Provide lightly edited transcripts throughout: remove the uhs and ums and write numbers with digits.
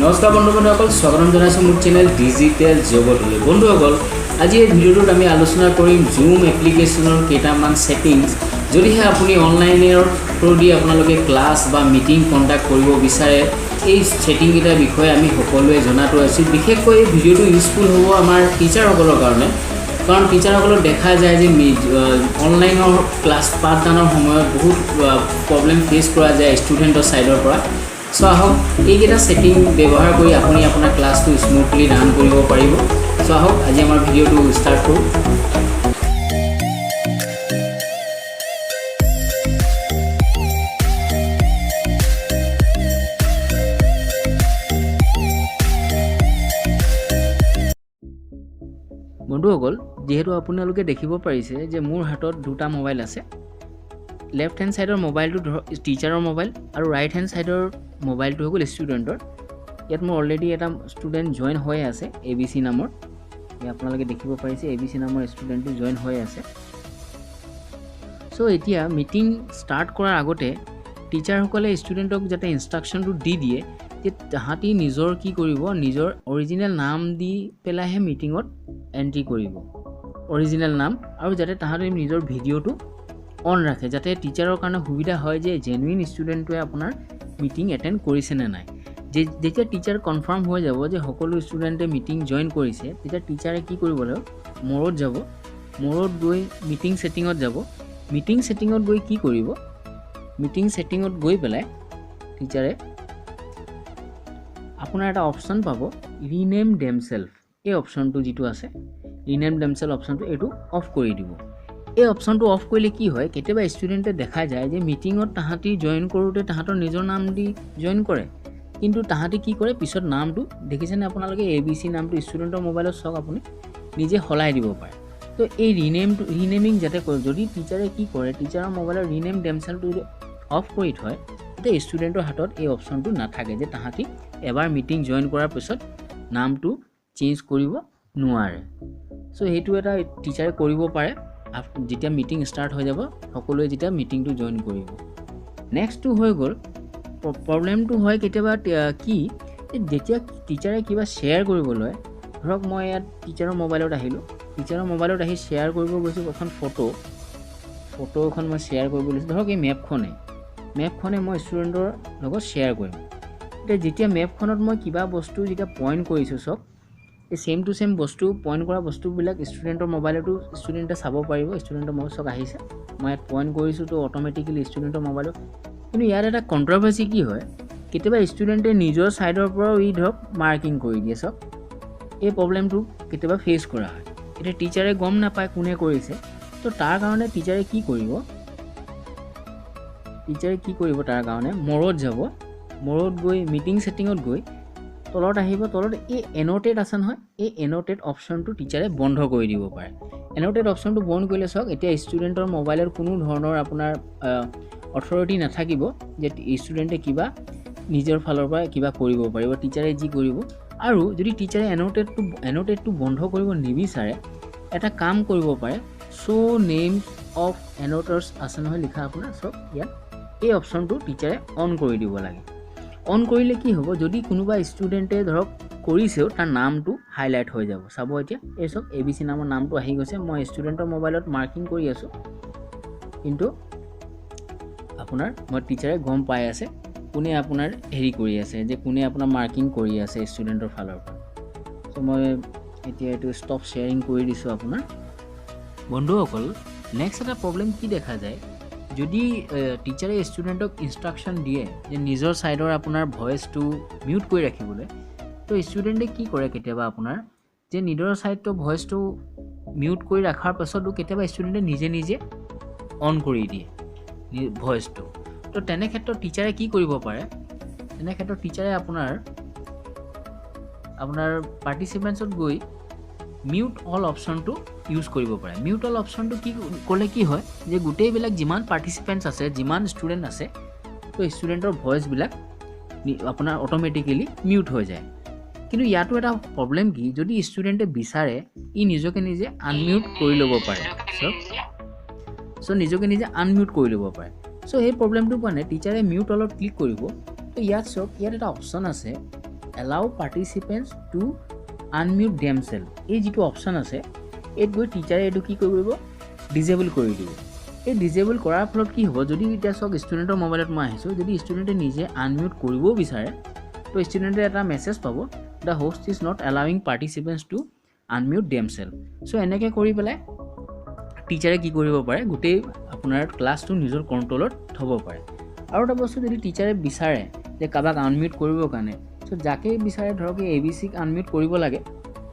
নমস্কাৰ বন্ধুসকল, স্বাগতম জনাইছোঁ মোৰ চেনেল ডিজিটেল জগতলৈ। বন্ধুসকল, আজি এই ভিডিঅ'টোত আমি আলোচনা কৰিম জুম এপ্লিকেশ্যনৰ কেইটামান ছেটিংছ। যদিহে আপুনি অনলাইনৰ থ্ৰুদি আপোনালোকে ক্লাছ বা মিটিং কণ্ডাক্ট কৰিব বিচাৰে, এই ছেটিংকেইটাৰ বিষয়ে আমি সকলোৱে জনাটো উচিত। বিশেষকৈ এই ভিডিঅ'টো ইউজফুল হ'ব আমাৰ টিচাৰসকলৰ কাৰণে, কাৰণ টিচাৰসকলক দেখা যায় যে অনলাইনৰ ক্লাছ পাঠদানৰ সময়ত বহুত প্ৰব্লেম ফেচ কৰা যায় ষ্টুডেণ্টৰ ছাইডৰ পৰা। সো আহক এইকেইটা ছেটিং ব্যৱহাৰ কৰি আপুনি আপোনাৰ ক্লাছটো স্মুথলি ৰান কৰিব পাৰিব। সো আহক আজি আমাৰ ভিডিঅ'টো ষ্টাৰ্ট কৰোঁ। বন্ধুসকল, যিহেতু আপোনালোকে দেখিব পাৰিছে যে মোৰ হাতত দুটা মোবাইল আছে। লেফ্ট হেণ্ড ছাইডৰ মোবাইলটো টিচাৰৰ মোবাইল আৰু ৰাইট হেণ্ড ছাইডৰ মোবাইলটো হৈ গ'ল ষ্টুডেণ্টৰ। ইয়াত মোৰ অলৰেডি এটা ষ্টুডেণ্ট জইন হৈ আছে ABC নামৰ। আপোনালোকে দেখিব পাৰিছে ABC নামৰ ষ্টুডেণ্টটো জইন হৈ আছে। চ' এতিয়া মিটিং ষ্টাৰ্ট কৰাৰ আগতে টিচাৰসকলে ষ্টুডেণ্টক যাতে ইনষ্ট্ৰাকশ্যনটো দি দিয়ে যে তাহাঁতি নিজৰ কি কৰিব, নিজৰ অৰিজিনেল নাম দি পেলাইহে মিটিঙত এণ্ট্ৰি কৰিব, অৰিজিনেল নাম, আৰু যাতে তাহাঁতি নিজৰ ভিডিঅ'টো অন ৰাখে, যাতে টিচাৰৰ কাৰণে সুবিধা হয় যে জেনুইন ষ্টুডেণ্টটোৱে আপোনাৰ মিটিং এটেণ্ড কৰিছে নে নাই। যেতিয়া টিচাৰ কনফাৰ্ম হৈ যাব যে সকলো ষ্টুডেণ্টে মিটিং জইন কৰিছে, তেতিয়া টিচাৰে কি কৰিব লাগিব, মৰত যাব, মৰত গৈ মিটিং ছেটিঙত যাব। মিটিং ছেটিঙত গৈ কি কৰিব, মিটিং ছেটিঙত গৈ পেলাই টিচাৰে আপোনাৰ এটা অপশ্যন পাব, ৰিনেম ডেমছেল্ফ। এই অপশ্যনটো যিটো আছে ৰিনেম ডেমছেল্ফ অপশ্যনটো, এইটো অফ কৰি দিব। এই অপশ্যনটো অফ কৰিলে কি হয়, কেতিয়াবা ষ্টুডেণ্টে দেখা যায় যে মিটিঙত তাহাঁতি জইন কৰোঁতে তাহাঁতৰ নিজৰ নাম দি জইন কৰে, কিন্তু তাহাঁতি কি কৰে পিছত নামটো দেখিছেনে আপোনালোকে, ABC নামটো ষ্টুডেণ্টৰ মোবাইলত চাওক, আপুনি নিজে সলাই দিব পাৰে। তো এই ৰিনেমিং যাতে কৰে, যদি টিচাৰে কি কৰে, টিচাৰৰ মোবাইলৰ ৰিনেম ডেমছেল্ফটো যদি অফ কৰি থয়, তেতিয়া ষ্টুডেণ্টৰ হাতত এই অপশ্যনটো নাথাকে যে তাহাঁতি এবাৰ মিটিং জইন কৰাৰ পিছত নামটো চেঞ্জ কৰিব নোৱাৰে। চ' সেইটো এটা টিচাৰে কৰিব পাৰে যেতিয়া মিটিং ষ্টাৰ্ট হৈ যাব, সকলোৱে যেতিয়া মিটিংটো জইন কৰিব। নেক্সটটো হৈ গ'ল, প্ৰব্লেমটো হয় কেতিয়াবা কি, যেতিয়া টিচাৰে কিবা শ্বেয়াৰ কৰিব লয়, ধৰক মই ইয়াত টিচাৰৰ মোবাইলত আহিলোঁ, টিচাৰৰ মোবাইলত আহি শ্বেয়াৰ কৰিব গৈছোঁ এখন ফটো এখন মই শ্বেয়াৰ কৰিব লৈছোঁ, ধৰক এই মেপখনে মই ষ্টুডেণ্টৰ লগত শ্বেয়াৰ কৰিম। এতিয়া যেতিয়া মেপখনত মই কিবা বস্তু যেতিয়া পইণ্ট কৰিছোঁ, চাওক এই ছেম টু ছেম বস্তু, পইণ্ট কৰা বস্তুবিলাক ষ্টুডেণ্টৰ মোবাইলতো ষ্টুডেণ্টে চাব পাৰিব। ষ্টুডেণ্টৰ মোবাইল চাওক আহিছে, মই ইয়াত পইণ্ট কৰিছোঁ তো অট'মেটিকেলি ষ্টুডেণ্টৰ মোবাইলত। কিন্তু ইয়াত এটা কণ্ট্ৰভাৰ্চি কি হয়, কেতিয়াবা ষ্টুডেণ্টে নিজৰ ছাইডৰ পৰাও ধৰক মাৰ্কিং কৰি দিয়ে। চাওক এই প্ৰব্লেমটো কেতিয়াবা ফেচ কৰা হয়। এতিয়া টিচাৰে গম নাপায় কোনে কৰিছে, তো তাৰ কাৰণে টিচাৰে কি কৰিব, তাৰ কাৰণে মৰত যাব, মৰত গৈ মিটিং ছেটিঙত গৈ তলত আহিব, তলত এই এন'টেট আছে নহয়, এই এন'টেট অপশ্যনটো টিচাৰে বন্ধ কৰি দিব পাৰে। এন'টেট অপশ্যনটো বন্ধ কৰিলে চাওক এতিয়া ষ্টুডেণ্টৰ মোবাইলত কোনো ধৰণৰ আপোনাৰ অথৰিটি নাথাকিব যে ষ্টুডেণ্টে কিবা নিজৰ ফালৰ পৰা কিবা কৰিব পাৰিব, টিচাৰে যি কৰিব। আৰু যদি টিচাৰে এন'টেটটো বন্ধ কৰিব নিবিচাৰে, এটা কাম কৰিব পাৰে, শ্ব' নেমছ অফ এন'টাৰ্ছ আছে নহয় লিখা আপোনাৰ, চাওক ইয়াত এই অপশ্যনটো টিচাৰে অন কৰি দিব লাগে। অন কৰিলে কি হ'ব, যদি কোনোবা ষ্টুডেণ্টে ধৰক কৰিছেও, তাৰ নামটো হাইলাইট হৈ যাব। চাব এতিয়া এই চাওক ABC নামৰ নামটো আহি গৈছে, মই ষ্টুডেণ্টৰ মোবাইলত মাৰ্কিং কৰি আছোঁ, কিন্তু মই টিচাৰে গম পাই আছে কোনে আপোনাৰ কৰি আছে, যে কোনে আপোনাৰ মাৰ্কিং কৰি আছে ষ্টুডেণ্টৰ ফালৰ পৰা। চ' মই এতিয়া এইটো ষ্টপ শ্বেয়াৰিং কৰি দিছোঁ আপোনাৰ। বন্ধুসকল, নেক্সট এটা প্ৰব্লেম কি দেখা যায়, যদি টিচাৰে ষ্টুডেণ্টক ইনষ্ট্ৰাকশ্যন দিয়ে যে নিজৰ ছাইডৰ আপোনাৰ ভইচটো মিউট কৰি ৰাখিবলৈ, তো ষ্টুডেণ্টে কি কৰে কেতিয়াবা আপোনাৰ যে নিজৰ ছাইডৰ ভইচটো মিউট কৰি ৰখাৰ পাছতো কেতিয়াবা ষ্টুডেণ্টে নিজে অন কৰি দিয়ে ভইচটো। তো তেনে ক্ষেত্ৰত টিচাৰে কি কৰিব পাৰে, তেনে ক্ষেত্ৰত টিচাৰে আপোনাৰ পাৰ্টিচিপেণ্টছত গৈ মিউট অল অপশ্যনটো ইউজ কৰিব পাৰে। মিউট অল অপশ্যনটো কি ক'লে কি হয়, যে গোটেইবিলাক যিমান পাৰ্টিচিপেণ্টছ আছে, যিমান ষ্টুডেণ্ট আছে, তো ষ্টুডেণ্টৰ ভইচবিলাক আপোনাৰ অট'মেটিকেলি মিউট হৈ যায়। কিন্তু ইয়াতো এটা প্ৰব্লেম কি, যদি ষ্টুডেণ্টে বিচাৰে নিজকে নিজে আনমিউট কৰি ল'ব পাৰে। নিজকে নিজে আনমিউট কৰি ল'ব পাৰে। চ' সেই প্ৰব্লেমটো কাৰণে টিচাৰে মিউট অলত ক্লিক কৰিব। তো ইয়াত চাওক, ইয়াত এটা অপশ্যন আছে এলাউ পাৰ্টিচিপেণ্টছ টু আনমিউট দেমছেল্ফ এই যিটো অপশ্যন আছে এইত গৈ টিচাৰে এইটো কি কৰিব ডিজেবল কৰি দিব এই ডিজেবল কৰাৰ ফলত কি হ'ব যদি এতিয়া চাওক ষ্টুডেণ্টৰ মোবাইলত মই আহিছোঁ যদি ষ্টুডেণ্টে নিজে আনমিউট কৰিবও বিচাৰে তো ষ্টুডেণ্টে এটা মেছেজ পাব the host is not allowing participants to unmute themselves চ' এনেকৈ কৰি পেলাই টিচাৰে কি কৰিব পাৰে গোটেই আপোনাৰ ক্লাছটো নিজৰ কণ্ট্ৰলত থ'ব পাৰে আৰু এটা বস্তু যদি টিচাৰে বিচাৰে যে কাৰোবাক আনমিউট কৰিবৰ কাৰণে চ' যাকে বিচাৰে ধৰক এই ABCক আনমিউট কৰিব লাগে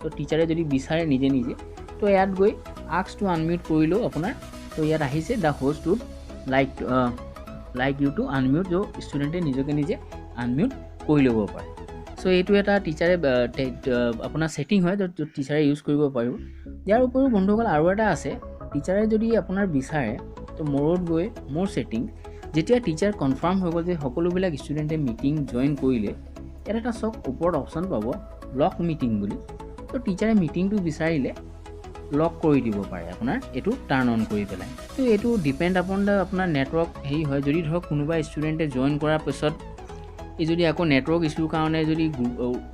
তো টিচাৰে যদি বিচাৰে নিজে নিজে তো ইয়াত গৈ আস্ক টু আনমিউট কৰিলেও আপোনাৰ তো ইয়াত আহিছে the host would like you to unmute য' ষ্টুডেণ্টে নিজকে নিজে আনমিউট কৰি ল'ব পাৰে চ' এইটো এটা টিচাৰে আপোনাৰ ছেটিং হয় য'ত টিচাৰে ইউজ কৰিব পাৰিব ইয়াৰ উপৰিও বন্ধুসকল আৰু এটা আছে টিচাৰে যদি আপোনাৰ বিচাৰে তো মোৰত গৈ মোৰ ছেটিং যেতিয়া টিচাৰ কনফাৰ্ম হৈ গ'ল যে সকলোবিলাক ষ্টুডেণ্টে মিটিং জইন কৰিলে ইয়াত এটা চাওক ওপৰত অপশ্যন পাব লক মিটিং বুলি তো টিচাৰে মিটিংটো বিচাৰিলে লক কৰি দিব পাৰে আপোনাৰ এইটো টাৰ্ণ অন কৰি পেলাই তো এইটো ডিপেণ্ড আপন দ্য আপোনাৰ নেটৱৰ্ক হেৰি হয় যদি ধৰক কোনোবা ষ্টুডেণ্টে জইন কৰাৰ পিছত এই যদি আকৌ নেটৱৰ্ক ইছ্যুৰ কাৰণে যদি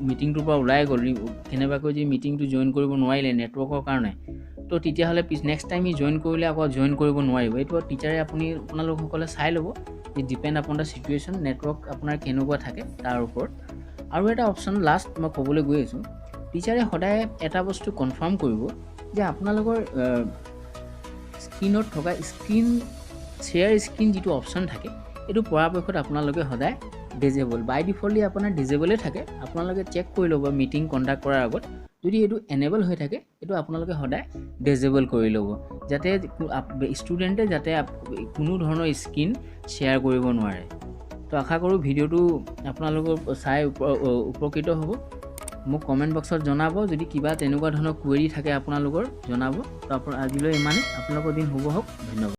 মিটিংটোৰ পৰা ওলাই গ'ল কেনেবাকৈ যদি মিটিংটো জইন কৰিব নোৱাৰিলে নেটৱৰ্কৰ কাৰণে তো তেতিয়াহ'লে নেক্সট টাইম জইন কৰিলে আকৌ জইন কৰিব নোৱাৰিব এইটো টিচাৰে আপোনালোকসকলে চাই ল'ব যে depend upon the situation network আপোনাৰ কেনেকুৱা থাকে তাৰ ওপৰত আৰু এটা অপশ্যন লাষ্ট মই ক'বলৈ গৈ আছোঁ টিচাৰে সদায় এটা বস্তু কনফাৰ্ম কৰিব যে আপোনালোকৰ স্ক্ৰীনত থকা শ্বেয়াৰ স্ক্ৰীন যিটো অপশ্যন থাকে এইটো পৰাপক্ষত আপোনালোকে সদায় ডিজেবল বাই ডিফল্টলি আপোনাৰ ডিজেবলে থাকে আপোনালোকে চেক কৰি ল'ব মিটিং কণ্ডাক্ট কৰাৰ আগত যদি এইটো এনেবল হৈ থাকে এইটো আপোনালোকে সদায় ডিজেবল কৰি ল'ব যাতে ষ্টুডেণ্টে যাতে কোনো ধৰণৰ স্ক্ৰীন শ্বেয়াৰ কৰিব নোৱাৰে তো আশা কৰোঁ ভিডিঅ'টো আপোনালোকৰ চাই উপকৃত হ'ব মোক কমেণ্ট বক্সত জনাব যদি কিবা তেনেকুৱা ধৰণৰ কুৱেৰি থাকে আপোনালোকৰ জনাব তো আজিলৈ ইমানেই আপোনালোকৰ দিন শুভ হওক ধন্যবাদ